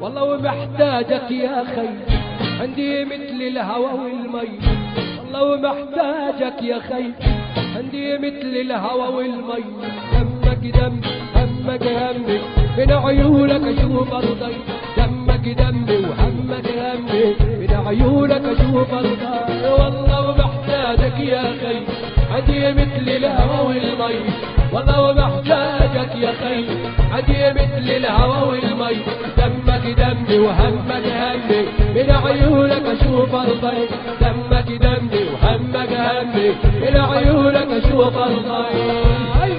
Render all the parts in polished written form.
والله ومحتاجك يا خي، عندي مثل الهوى والمي. والله ومحتاجك يا خي، عندي مثل الهوى والمي. دمك دم همك همي، من عيونك اشوف الضي. دمك دمي وهمك همي، من عيونك اشوف الضي. والله ومحتاجك يا خي، عندي مثل الهوى والمي. والله ومحتاجك يا خي، عندي مثل الهوى والمي. دمك دمي وهمك همي، من عيونك اشوف الضي. دمك دمي وهمك همي، من عيونك اشوف الضي.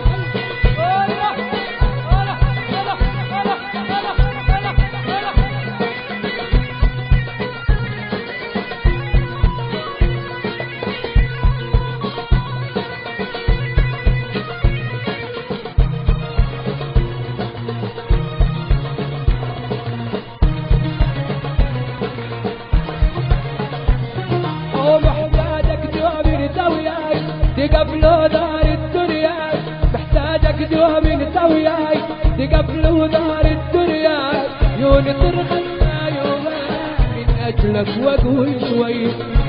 تقبلوا دار الدنيا، محتاجك دوم انت وياي. تقبلوا دار الدنيا، يون ترخصنا يوما من اجلك واقول شوي.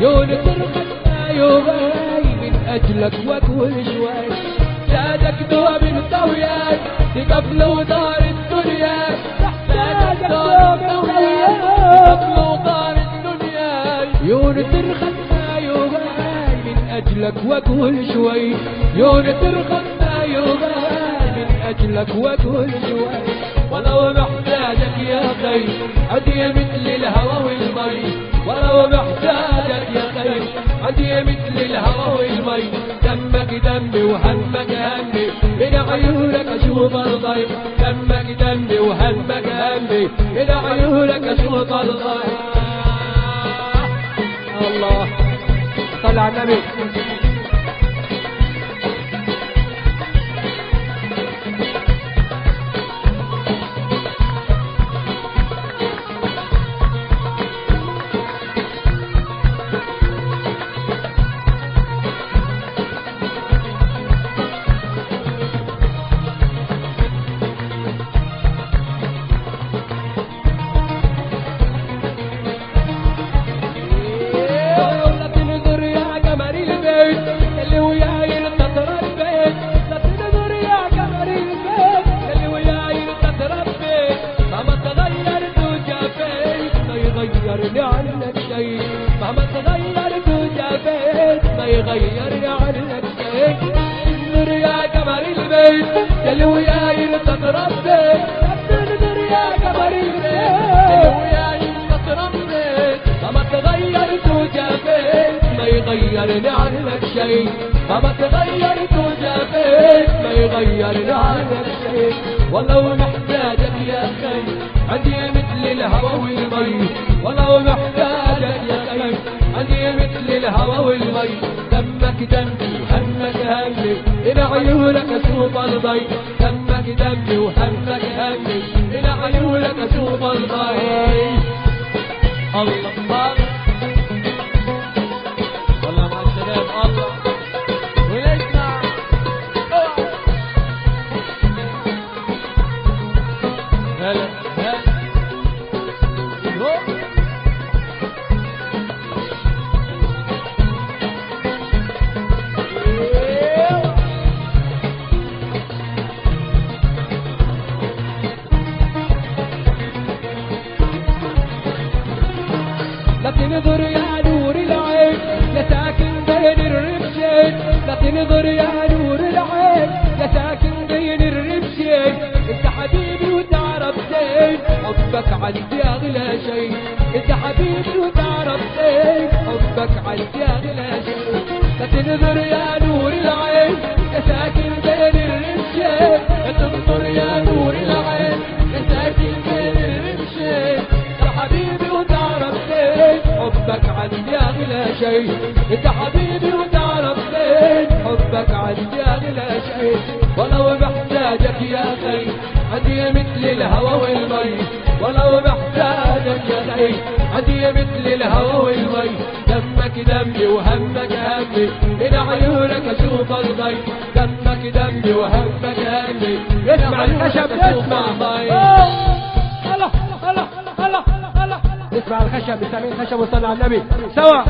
يون ترخصنا يوما من اجلك واقول شوي. محتاجك دوم انت وياي. تقبلوا دار الدنيا، محتاجك دوم انت وياي. تقبلوا دار الدنيا، يون ترخصنا يوما أجلك واقول شوي. يون ترخصنا يوما من أجلك واقول شوي. ولو محتاجك يا خي، عندي مثل الهوى والمي. ولو محتاجك يا خي، عندي مثل الهوى والمي. دمك دمي وهمك همي، من عيونك اشوف الضي. دمك دمي وهمك همي، من عيونك اشوف الضي. الله صل على النبي. مهما تغيرت وجابيت ما يغيرني عنك شيء. انظر يا قمر البيت اللي وياي تتربيت. انظر يا قمر البيت اللي وياي تتربيت. مهما تغيرت وجابيت ما يغيرني عنك شيء. مهما تغيرت وجابيت ما يغيرني عنك شيء. والله محتاجك يا خي، عندي مثل الهوى والمي. والله محتاجك يا خي، عندي مثل الهوى والمي. دمك دمي وهمك همي، إلى عيونك اشوف الضي. دمك دمي وهمك همي، إلى عيونك اشوف الضي. الله والله مع السلامة. الله ونسمع هلا هلا. لا تنظر يا نور العين، يا ساكن بين الرمشين. لا تنظر يا نور العين، يا ساكن بين الرمشين. انت حبيبي وتعرف زين، حبك عندي اغلى شيء. انت حبيبي وتعرف زين، حبك عندي اغلى شيء. لا تنظر يا نور العين، يا ساكن بين الرمشين. لا تنظر يا نور العين، يا ساكن بين الرمشين. يا حبيبي وتعرف زين، حبك عندي اغلى شيء. انت حبيبي وتعرف زين، حبك عندي اغلى شيء. ولو محتاجك يا خي، عندي مثل الهوى والمي. ولو محتاجك يا خي، عندي مثل الهوى والمي. دمك دمي وهمك همي، من عيونك اشوف الضي. دمك دمي وهمك همي، اسمع الخشب اسمع ضي. هلا هلا هلا نسمع الخشب نسمع الخشب وصلى على النبي سوا.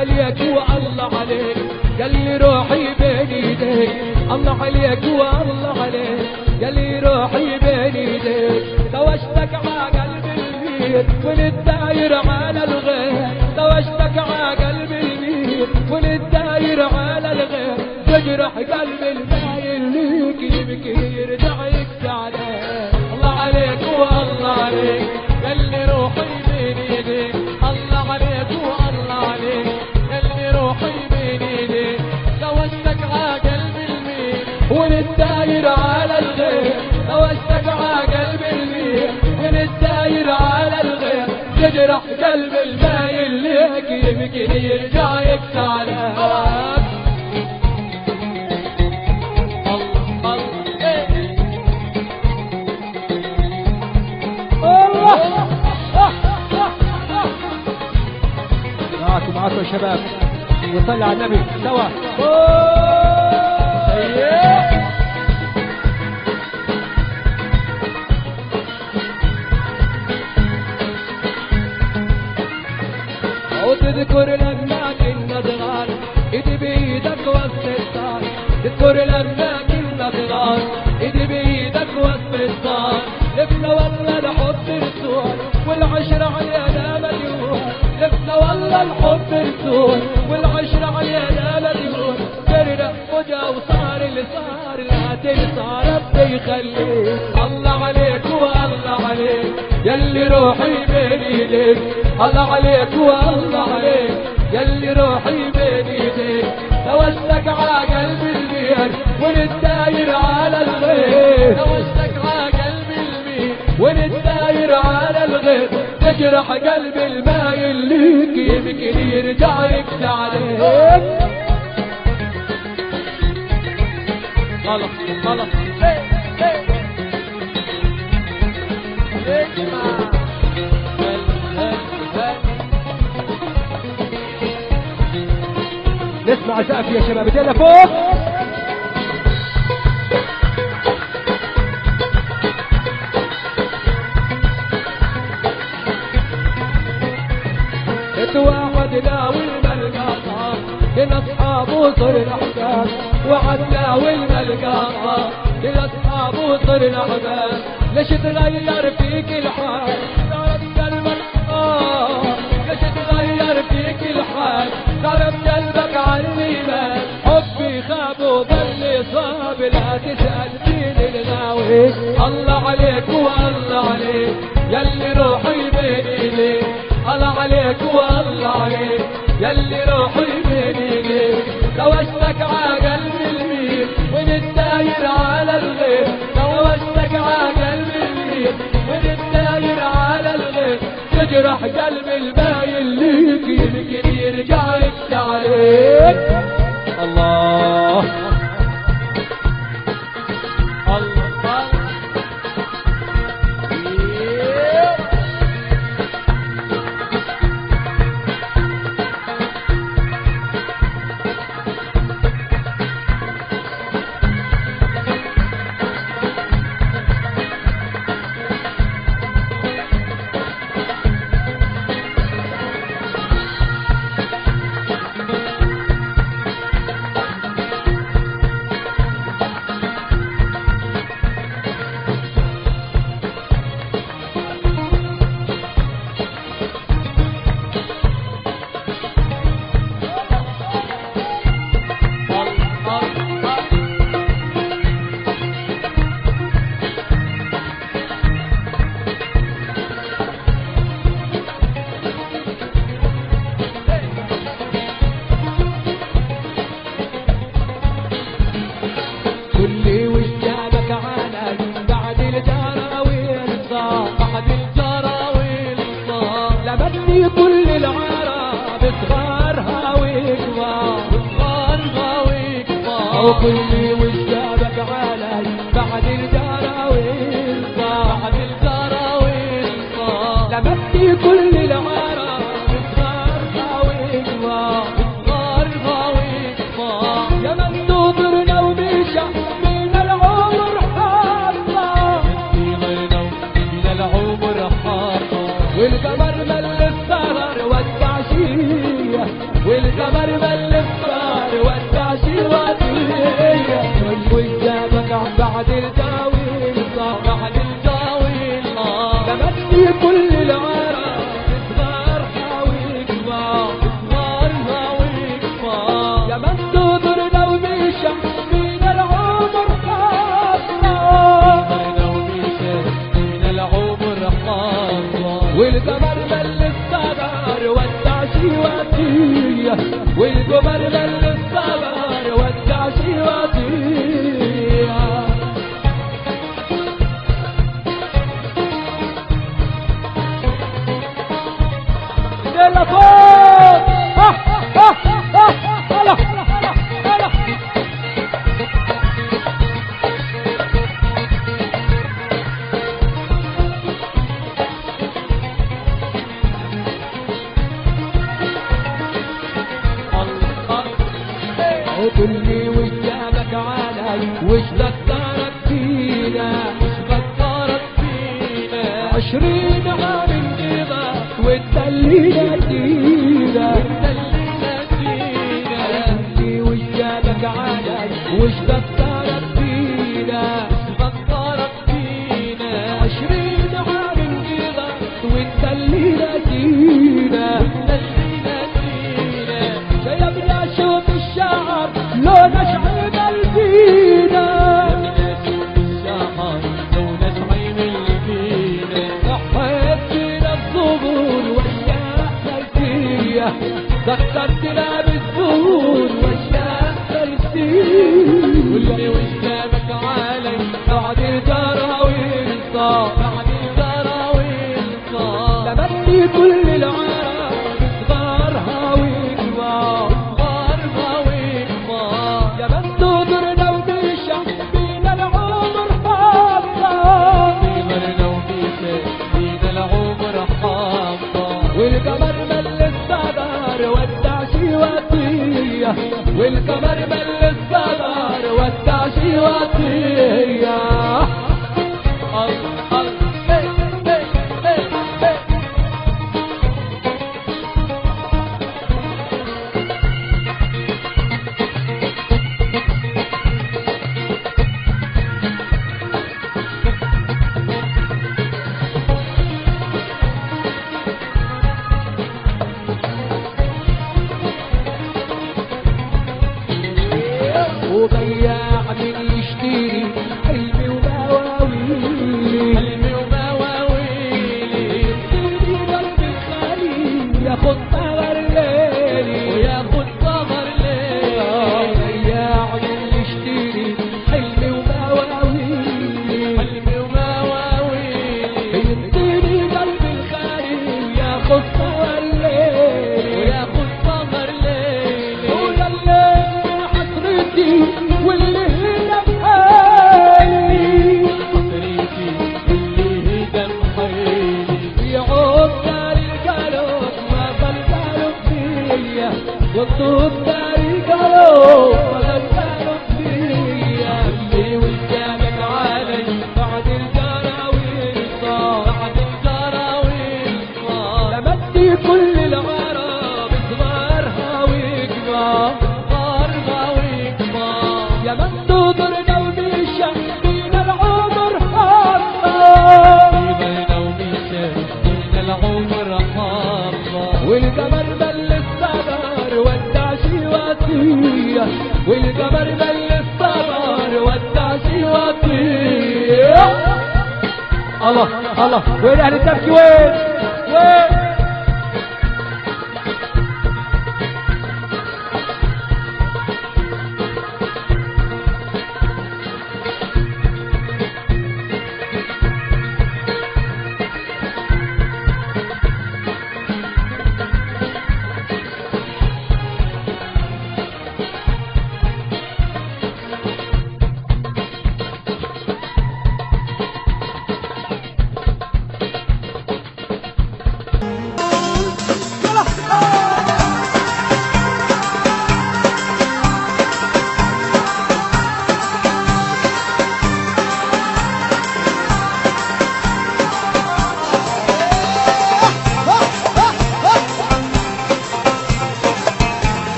عليك والله عليك قال لي روحي بين ايديك، الله عليك والله عليك قال لي روحي بين ايديك، توشتك ع قلب المير ونتداير على الغير، توشتك ع قلب المير ونتداير على الغير، تجرح قلب المايل ليك يبكي يرجع يكسى عليك، الله عليك والله عليك قال لي روحي بين ايديك، الله عليك والله عليك روحي بين ايديك، توشتك ع قلب المير ونتداير على الغير، توشتك ع قلب المير ونتداير على الغير، تجرح قلب المايل ليك يمكن يرجع يكسى عليك. معاكم يا شباب وصلي على النبي سوا. وتذكر لما كنا صغار ايدي بايدك وسط الصار، تذكر لما كنا صغار ايدي بايدك وسط الصار، لبنا والله الحب رسول والعشرة علينا مليون، لبنا والله الحب رسول والعشرة علينا مليون، سرنا وجا وصار اللي صار لا تنسى ربي يخليك، الله عليك والله عليك يلي روحي بين ايديك، الله عليك والله عليك يلي روحي بين ايديك، توشتك ع قلب المير ونتداير على الغير، توشتك ع قلب المير ونتداير على الغير، تجرح قلب المايل ليك يمكن يرجع يكسى عليك. غلط غلط نسمع سقف يا شباب ايدينا فوق. واحد ناوي الملقاطة كنا اصحاب وصرنا احباب، وعد ناوي الملقاطة كنا اصحاب وصرنا احباب، ليش تغير فيك الحال صارت قلبك ليش تغير فيك الحال صارت قلبك عني مال، حبي خاب وظل صاب لا تسأل مين الغاوي، الله عليك والله عليك يلي روحي بين ايديك، الله عليك والله عليك يلي روحي بين ايديك، توشتك ع قلب المير ونتداير على الغير، توشتك ع قلب المير ونتداير على الغير، تجرح قلب المايل ليك يمكن يرجع يكسى عليك. الله وكل وجابك علي بعد الجراويل بعد الجراويل لمتي كل العرب صغارها وكبار صغارها وكبار يا من تضرنا ومشى من العمر حاطة من العمر حاطة والقمر مل السهر والتعشية والقمر مل السهر والتعشية وجابك بعد الجاويل بعد الجاويل لمتي كل العرب صغارها وكبار صغارها وكبار يا من تضرنا ومشى من العمر حاطة من العمر حاطة والقمر مل الصغر والتعشيواتية والقمر مل الصغر والتعشيواتية يلا فوق هلا هلا وكل وجابك علي وش ذكرك فينا وش ذكرك فينا 20 عام انقضى والدليل دينا كل وجابك علي وش ذكرك فينا وش ذكرك فينا 20 عام انقضى والدليل دينا شيبنا شوف الشعر لو نشعل قلبينا لو نشعل قلبينا ضحيت فينا الظهور واشياء خلفية ذكرتنا بالظهور واشياء خلفية واللي وجابك علي بعد الجراويل صار بعد الجراويل صار لمتي كل العرب صغارها وكبار صغارها وكبار يا من تضرنا ومشى بين العمر حاطة تضرنا ومشى بين العمر حاطة والقمر مل الصغر والتعشيواتية والقمر مل الصغر والتعشيواتية وبياع من يشتري حلمي ومواويلي حلمي ومواويلي يشتري قلب الخليل ياخد ثغر ليلي وياخد ثغر ليلي بياع من يشتري حلمي ومواويلي حلمي ومواويلي يشتري قلب الخليل ياخد ثغر ليلي وياخد ثغر ليلي ويا الليل حسرتي واللي هي بحالي حسرتي واللي هي بحالي يعود دار القلب ما ظل قلب فيا يطوب دار القلب ما ظل قلب فيا اللي وجابك علي بعد الجراويل صار بعد الجراويل صار لمتي كل العرب صغارها وكبار صغارها وكبار يا من تضرنا ومشى بين العمر حاطة بين ومشى بين العمر حاطة والقمر مل الصغر والتعشيواتية والقمر مل الصغر والتعشيواتية الله الله وين اهل التبكي وين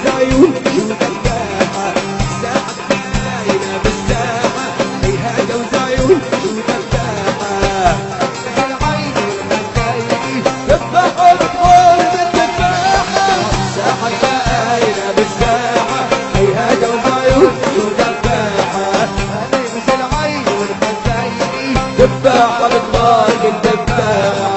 جوز عيون شو دباحة الساحة باينة بالساحة هيها جوز عيون شو دباحة العين والخدايد دباحة بتغار بالدباحة الساحة باينة بالساحة هيها جوز عيون شو دباحة مثل العين والخدايد دباحة بتغار بالدباحة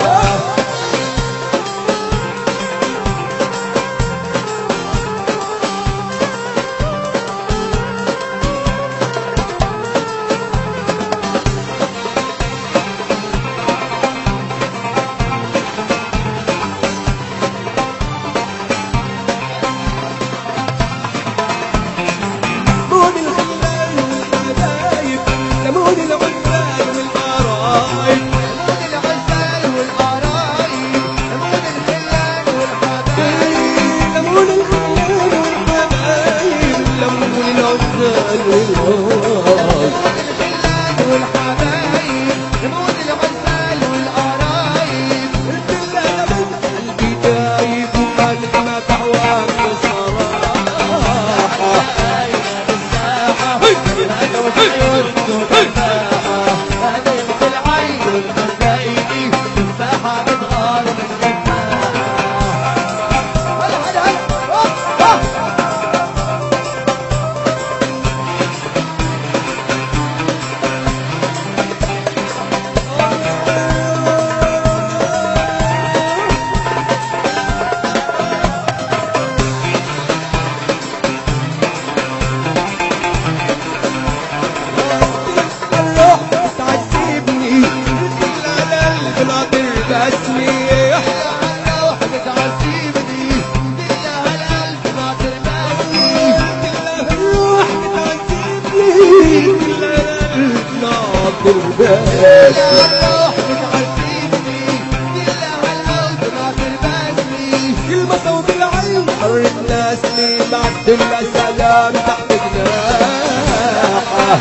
سلام تحت جناحه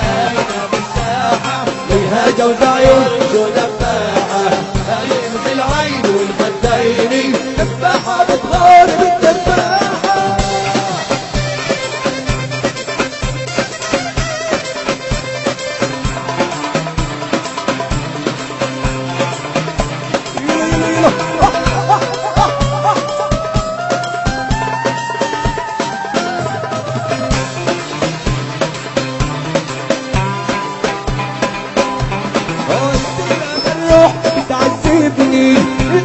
فيها جوز عيون شو دباحة مثل العين والخدين دباحة بتغار بالدباحة بتعذبني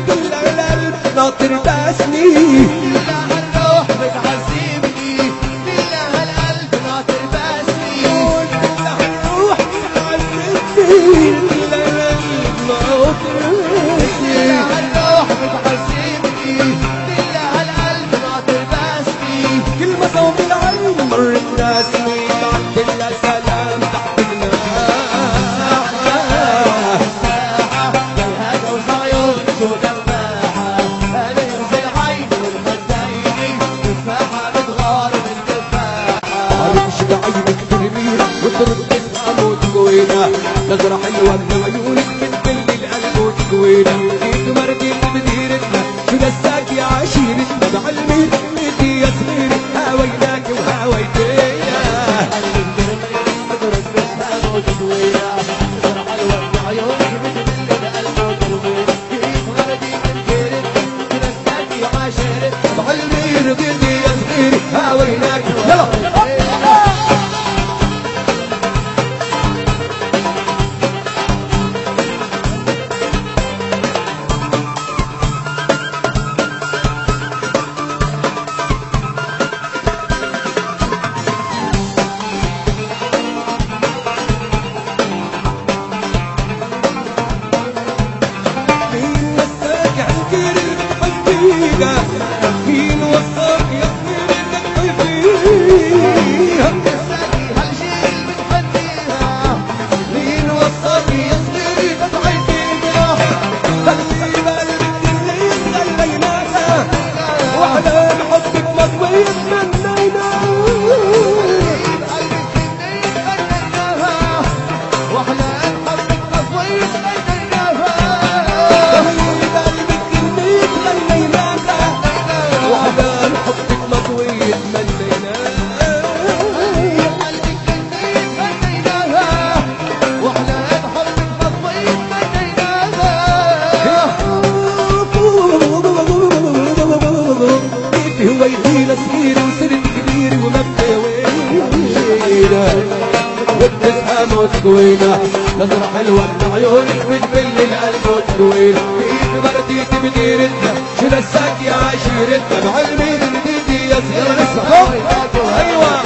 كل القلب ناطر باسني بالله الروح بتعذبني بالله القلب ناطر باسني بالله الروح بتعذبني بالله القلب ناطر باسني بالله الروح بتعذبني بالله القلب ناطر باسني كلمة صوب العين مرت راسني بعد لها سلام تحت نظرة حلوة من عيونك بتبلي القلب وتكوينا جيت مرتين بديرتنا شو دساك يا عشيرتنا بعلمي ميتي يا صغيري هاويناك وهاويتينا نظرة حلوة من عيونك بتبلي القلب وتكوينا جيت مرتين بديرتنا شو دساك يا عشيرتنا بعلمي رضيتي يا صغيري هاويناك يلا مين وصاك يا صغير انك تحبيها هالجيل بتحبيها مين وصاك يا صغير انك تحبيها خلي بقلبك اللي خليناها واحلام حبك مضوي تمنينا بقلبك اللي خليناها واحلام حبك مضوي تمنيناها خلي بقلبك اللي خليناها وحدان حبك مضوي يتمنى وتقوينا وبتفهم وتقوينا نظرة حلوة من عيونك بتبل القلب وتقوينا بإيد بردي تبديرتنا شو لساك يا عشيرتنا بعلمي جديدي يا صغير لسه ايوه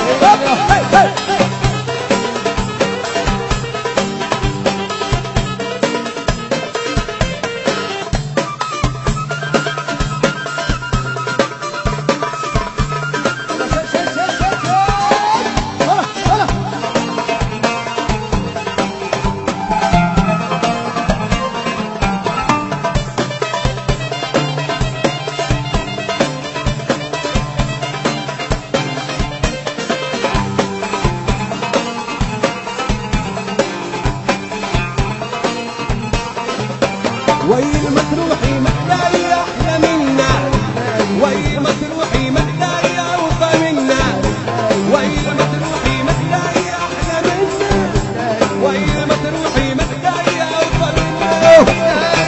وين ما تروحي ما تلاقي احلى منا وين ما تروحي ما تلاقي اوفى منا وين ما تروحي ما تلاقي احلى منا وين ما تروحي ما تلاقي اوفى منا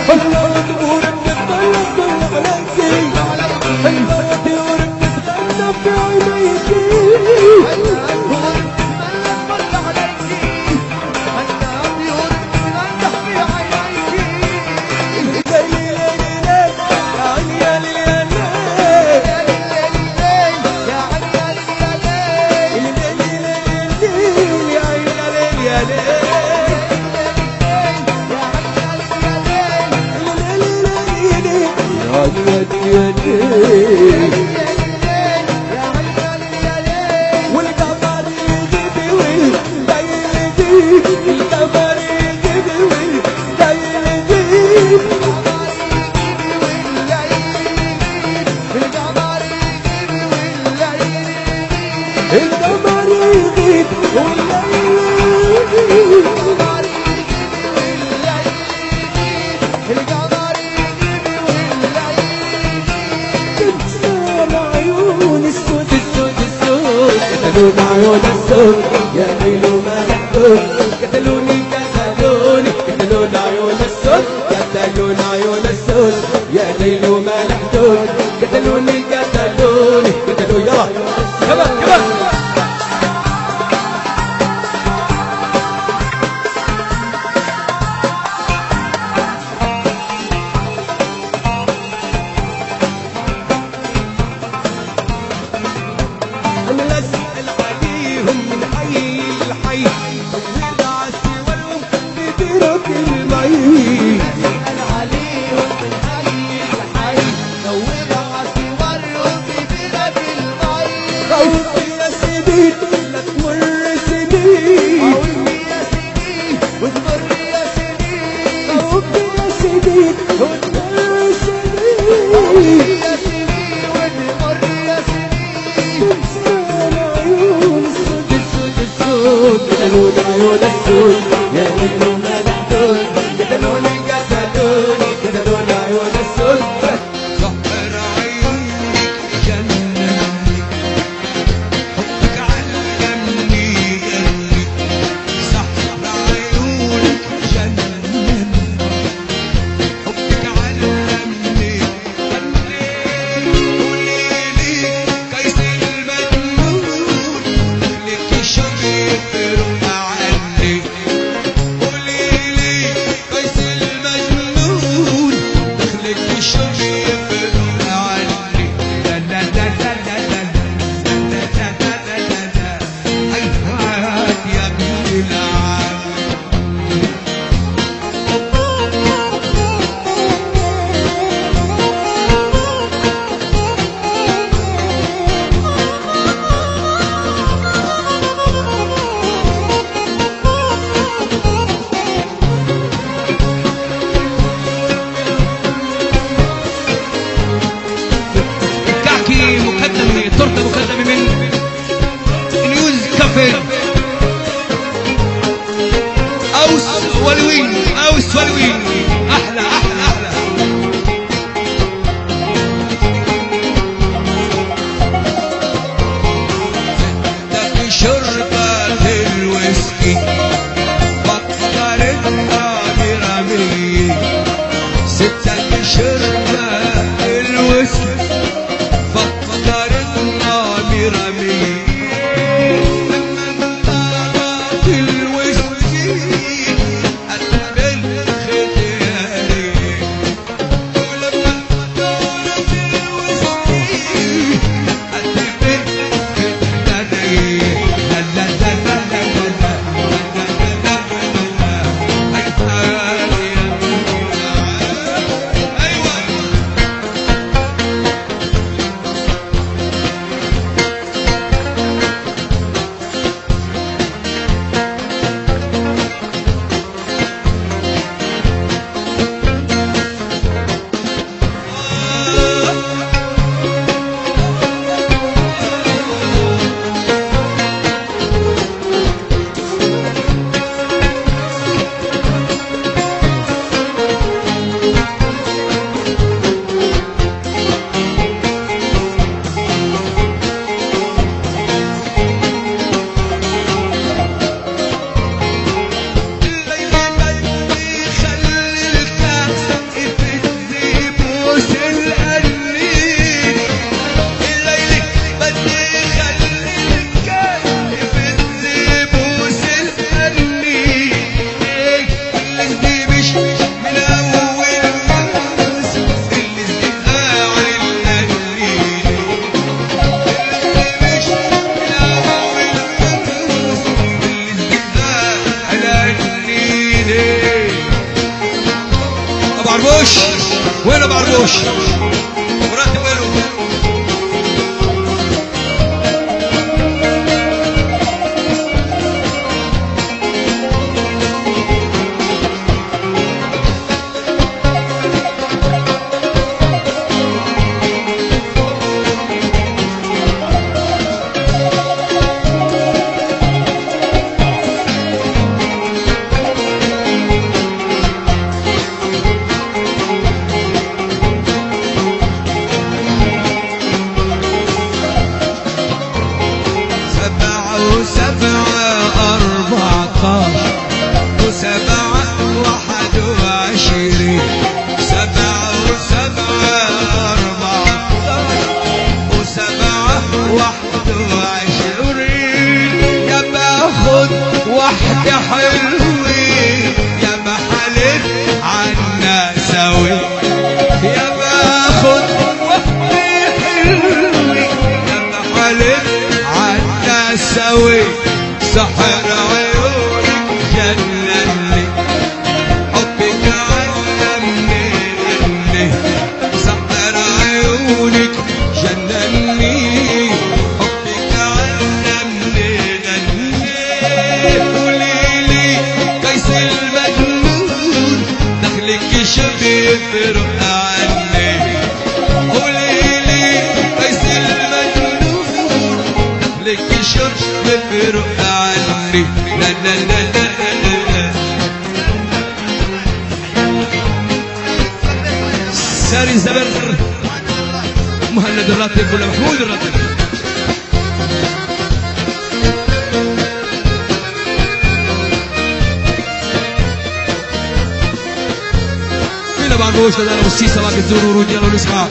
حلوة تقول بتطلع عليكي حلوة تقول بتتغنى في عينيكي والقمر يجيبي والليل يجيب القمر يجيبي والليل يجيب القمر يجيب والليل قتلون عيون السود يا ليل ما محدود قتلوني قتلوني قتلون عيون السود قتلون عيون السود يا ليل ما محدود قتلوني قتلوني قتلوا يلا كمان كمان قتلون عيون السود يا ليل ما محدود قتلوني قتلوني قتلون عيون السود سحر عيونك جنني حبك علمني قلبي سحر عيونك جنني حبك علمني قوليلي كيف المجنون لك شبيب عني قوليلي وراتب له واحدة حلوين يا بحلف عنا سوي يا باخد واحدة حلوين يا بحلف عنا سوي سحر عيونك جنني حبك علمني اني سحر عيونك جنني حبك علمني المجنون دخلك شبيه فرق عني قوليلي قيس المجنون دخلك شبيه فرق عني لا لا لا لا لا ساري الزبر مهند الراتب ولا محمود الراتب طبعا روش انا والسيسه باقي الزور ورجال ونسمع